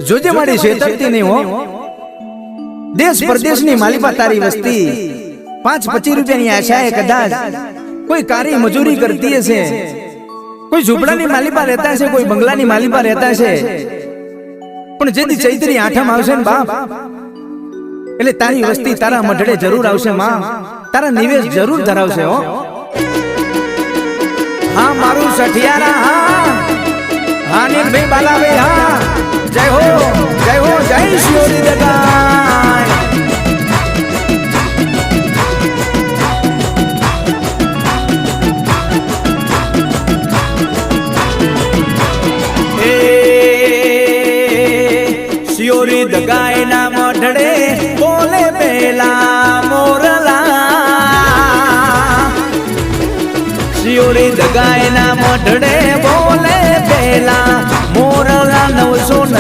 જોજે મારી છેતરતી નહીં હો. દેશ પરદેશની માલિપા તારી વસ્તી 5-25 રૂપિયાની આશાએ કદાચ કોઈ કારી મજૂરી કરતી હશે, કોઈ ઝૂંપડાની માલિપા રહેતા હશે, કોઈ બંગલાની માલિપા રહેતા હશે, પણ જેથી ચૈત્રી આઠમ આવશે ને બાપ એટલે તારી વસ્તી તારા મઢડે જરૂર આવશે માં, તારા નિવેશ જરૂર ધરાવશે હો. હા મારું સઠિયારા હા, હા નીલભાઈ બાલાભાઈ હા, જય હો જય હો, જય શિયોરી દગાય. શિયોરી દગાય ના મઢડે બોલે પેલા મોરલા, શિયોરી દગાય ના મઢડે બોલે પેલા મોરલા 900